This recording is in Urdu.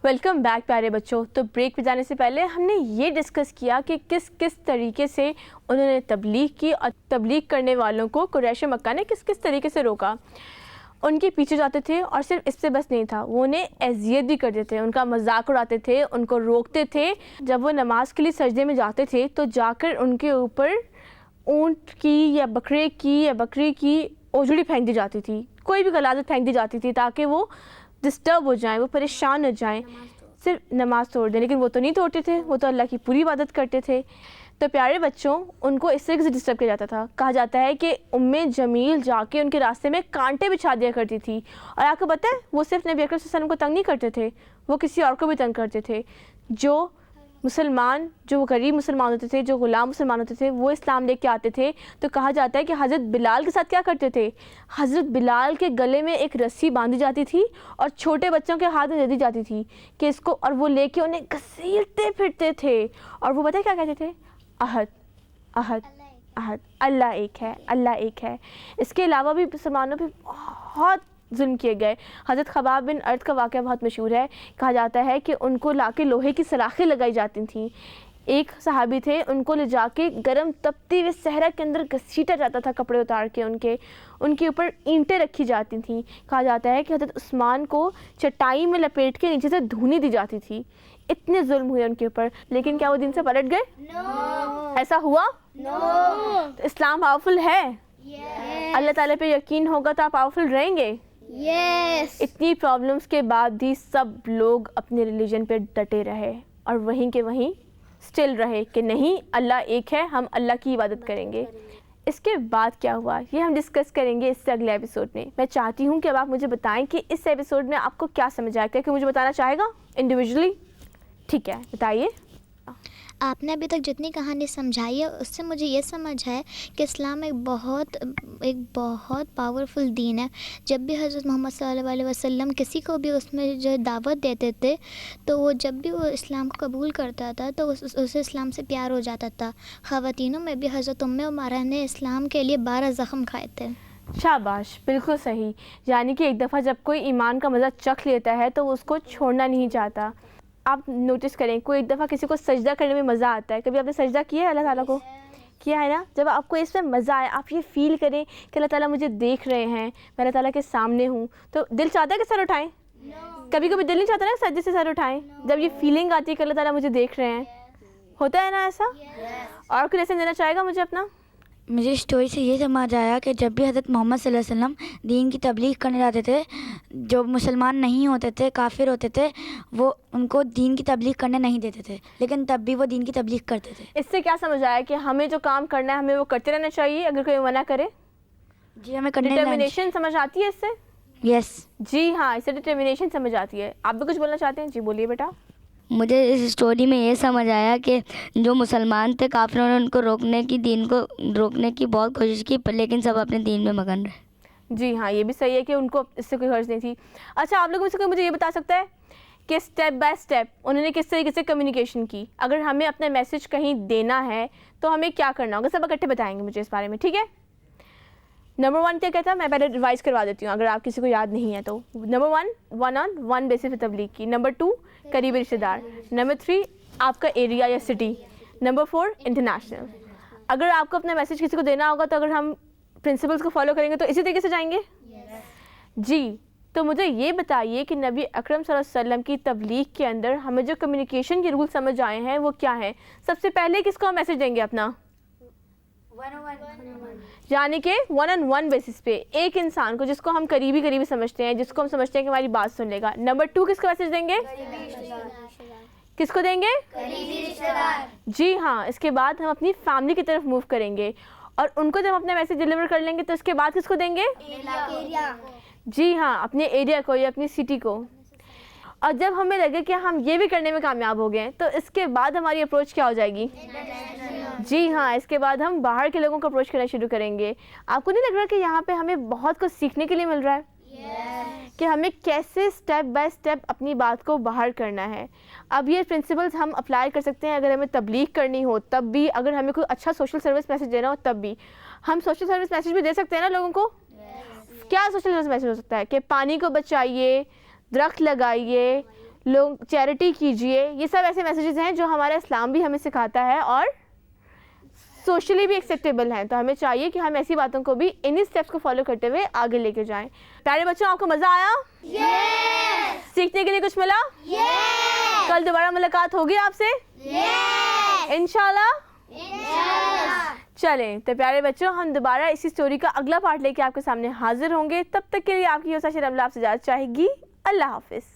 ویلکم بیک پیارے بچوں. تو بریک پہ جانے سے پہلے ہم نے یہ ڈسکس کیا کہ کس کس طریقے سے انہوں نے تبلیغ کی اور تبلیغ کرنے والوں کو قریش مکہ نے کس کس طریقے سے روکا. ان کے پیچھے جاتے تھے اور صرف اس سے بس نہیں تھا, وہ انہیں اذیت بھی کرتے تھے, ان کا مذاق اڑاتے تھے, ان کو روکتے تھے. جب وہ نماز کے لیے سجدے میں جاتے تھے تو جا کر ان کے اوپر اونٹ کی یا بکرے کی یا بکری کی اوجڑی پھینک دی جاتی تھی, کوئی بھی غلاظت پھینک دی جاتی تھی تاکہ وہ ڈسٹرب ہو جائیں, وہ پریشان ہو جائیں, صرف نماز توڑ دیں. لیکن وہ تو نہیں توڑتے تھے, وہ تو اللہ کی پوری عبادت کرتے تھے. تو پیارے بچوں, ان کو اس طریقے سے ڈسٹرب کیا جاتا تھا. کہا جاتا ہے کہ جمیل جا کے ان کے راستے میں کانٹے بچھا دیا کرتی تھی. اور آپ کو پتہ ہے وہ صرف نبی اکرم صلی اللہ علیہ وسلم کو تنگ نہیں کرتے تھے, وہ کسی اور کو بھی تنگ کرتے تھے. جو مسلمان, جو غریب مسلمان ہوتے تھے, جو غلام مسلمان ہوتے تھے, وہ اسلام لے کے آتے تھے. تو کہا جاتا ہے کہ حضرت بلال کے ساتھ کیا کرتے تھے, حضرت بلال کے گلے میں ایک رسی باندھی جاتی تھی اور چھوٹے بچوں کے ہاتھ میں دے دی جاتی تھی کہ اس کو, اور وہ لے کے انہیں گھسیٹتے پھرتے تھے. اور وہ پتہ ہے کیا کہتے تھے, احد احد احد, اللہ ایک ہے, اللہ ایک ہے. اس کے علاوہ بھی مسلمانوں پہ بہت ظلم کیے گئے. حضرت خباب بن ارد کا واقعہ بہت مشہور ہے. کہا جاتا ہے کہ ان کو لا کے لوہے کی سلاخیں لگائی جاتی تھیں. ایک صحابی تھے, ان کو لے جا کے گرم تپتی ہوئے صحرا کے اندر گھسیٹا جاتا تھا, کپڑے اتار کے ان کے اوپر اینٹیں رکھی جاتی تھیں. کہا جاتا ہے کہ حضرت عثمان کو چٹائی میں لپیٹ کے نیچے سے دھونی دی جاتی تھی. اتنے ظلم ہوئے ان کے اوپر, لیکن کیا وہ دین سے پلٹ گئے؟ ایسا ہوا؟ تو اسلام پاورفل ہے. اللہ تعالیٰ پہ یقین ہوگا تو آپ پاورفل رہیں گے. اتنی پرابلمس کے بعد بھی سب لوگ اپنے ریلیجن پہ ڈٹے رہے اور وہیں کے وہیں سٹل رہے کہ نہیں, اللہ ایک ہے, ہم اللہ کی عبادت کریں گے. اس کے بعد کیا ہوا یہ ہم ڈسکس کریں گے اس سے اگلے ایپیسوڈ میں. میں چاہتی ہوں کہ اب آپ مجھے بتائیں کہ اس ایپیسوڈ میں آپ کو کیا سمجھ آیا, کہ مجھے بتانا چاہے گا انڈیویجولی؟ ٹھیک ہے, بتائیے. آپ نے ابھی تک جتنی کہانی سمجھائی ہے اس سے مجھے یہ سمجھ ہے کہ اسلام ایک بہت پاورفل دین ہے. جب بھی حضرت محمد صلی اللہ علیہ وسلم کسی کو بھی اس میں جو دعوت دیتے تھے تو وہ جب بھی وہ اسلام کو قبول کرتا تھا تو اسے اسلام سے پیار ہو جاتا تھا. خواتینوں میں بھی حضرت عمارہ نے اسلام کے لیے 12 زخم کھائے تھے. شاباش, بالکل صحیح. یعنی کہ ایک دفعہ جب کوئی ایمان کا مزہ چکھ لیتا ہے تو وہ اس کو چھوڑنا نہیں چاہتا. آپ نوٹس کریں, کوئی ایک دفعہ کسی کو سجدہ کرنے میں مزہ آتا ہے. کبھی آپ نے سجدہ کیا ہے اللہ تعالیٰ کو؟ کیا ہے نا. جب آپ کو اس میں مزہ آئے, آپ یہ فیل کریں کہ اللہ تعالیٰ مجھے دیکھ رہے ہیں, میں اللہ تعالیٰ کے سامنے ہوں, تو دل چاہتا ہے کہ سر اٹھائیں؟ کبھی کبھی دل نہیں چاہتا نا سجدے سے سر اٹھائیں, جب یہ فیلنگ آتی ہے کہ اللہ تعالیٰ مجھے دیکھ رہے ہیں. ہوتا ہے نا ایسا؟ اور کوئی لیسن دینا چاہے گا مجھے اپنا؟ مجھے اسٹوری سے یہ سمجھ آیا کہ جب بھی حضرت محمد صلی اللہ علیہ وسلم دین کی تبلیغ کرنے جاتے تھے, جو مسلمان نہیں ہوتے تھے, کافر ہوتے تھے, وہ ان کو دین کی تبلیغ کرنے نہیں دیتے تھے, لیکن تب بھی وہ دین کی تبلیغ کرتے تھے. اس سے کیا سمجھ آیا کہ ہمیں جو کام کرنا ہے ہمیں وہ کرتے رہنا چاہیے, اگر کوئی منع کرے؟ جی, ہمیں کرنے ڈٹرمنیشن سمجھ آتی ہے اس سے؟ یس. جی ہاں, اس سے ڈٹرمنیشن سمجھ آتی ہے. آپ بھی کچھ بولنا چاہتے ہیں؟ جی بولیے بیٹا. مجھے اس اسٹوری میں یہ سمجھ آیا کہ جو مسلمان تھے, کافروں نے ان کو دین کو روکنے کی بہت کوشش کی, لیکن سب اپنے دین میں مگن رہے. جی ہاں, یہ بھی صحیح ہے کہ ان کو اس سے کوئی غرض نہیں تھی. اچھا, آپ لوگوں میں سے کوئی مجھے یہ بتا سکتا ہے کہ اسٹیپ بائی اسٹیپ انہوں نے کس طریقے سے کمیونیکیشن کی؟ اگر ہمیں اپنا میسج کہیں دینا ہے تو ہمیں کیا کرنا ہوگا؟ سب اکٹھے بتائیں گے مجھے اس بارے میں, ٹھیک ہے؟ نمبر 1 کیا کہتا ہے, میں پہلے ریوائز کروا دیتی ہوں اگر آپ کسی کو یاد نہیں ہے تو. Number 1 one on one basis پہ تبلیغ کی. نمبر 2 قریبی رشتہ دار. نمبر 3 آپ کا ایریا یا سٹی. Number 4 international. اگر آپ کو اپنا میسج کسی کو دینا ہوگا تو اگر ہم پرنسپلس کو فالو کریں گے تو اسی طریقے سے جائیں گے. جی, تو مجھے یہ بتائیے کہ نبی اکرم صلی اللہ علیہ وسلم کی تبلیغ کے اندر ہمیں جو کمیونیکیشن کے رول سمجھ آئے ہیں وہ کیا ہیں؟ سب سے پہلے کس کو ہم میسج دیں گے اپنا؟ یعنی کہ 1 on 1 بیسس پہ ایک انسان کو جس کو ہم قریبی سمجھتے ہیں, جس کو ہم سمجھتے ہیں کہ ہماری بات سن لے گا. نمبر 2 کس کو میسج دیں گے؟ کس کو دیں گے؟ جی ہاں, اس کے بعد ہم اپنی فیملی کی طرف موو کریں گے, اور ان کو جب اپنا میسج ڈیلیور کر لیں گے تو اس کے بعد کس کو دیں گے؟ جی ہاں, اپنے ایریا کو یا اپنی سٹی کو. اور جب ہمیں لگے کہ ہم یہ بھی کرنے میں کامیاب ہو گئے تو اس کے بعد ہماری اپروچ کیا ہو جائے گی؟ جی ہاں, اس کے بعد ہم باہر کے لوگوں کو اپروچ کرنا شروع کریں گے. آپ کو نہیں لگ رہا کہ یہاں پہ ہمیں بہت کچھ سیکھنے کے لیے مل رہا ہے کہ ہمیں کیسے اسٹیپ بائی اسٹیپ اپنی بات کو باہر کرنا ہے؟ اب یہ پرنسپلز ہم اپلائی کر سکتے ہیں اگر ہمیں تبلیغ کرنی ہو تب بھی, اگر ہمیں کوئی اچھا سوشل سروس میسج دینا ہو تب بھی. ہم سوشل سروس میسج بھی دے سکتے ہیں نا لوگوں کو. کیا سوشل سروس میسج ہو سکتا ہے؟ کہ پانی کو بچائیے, درخت لگائیے, لوگ چیریٹی کیجئے. یہ سب ایسے میسیجز ہیں جو ہمارا اسلام بھی ہمیں سکھاتا ہے اور سوشلی بھی ایکسیپٹیبل ہیں. تو ہمیں چاہیے کہ ہم ایسی باتوں کو بھی انہی اسٹیپس کو فالو کرتے ہوئے آگے لے کے جائیں. پیارے بچوں, آپ کو مزہ آیا؟ Yes! سیکھنے کے لیے کچھ ملا؟ Yes! کل دوبارہ ملاقات ہوگی آپ سے Yes! انشاءاللہ. Yes! چلیں تو پیارے بچوں, ہم دوبارہ اسی سٹوری کا اگلا پارٹ لے کے آپ کے سامنے حاضر ہوں گے. تب تک کے لیے آپ کی ہوسا شرملہ آپ سے اجازت چاہے گی. اللہ حافظ.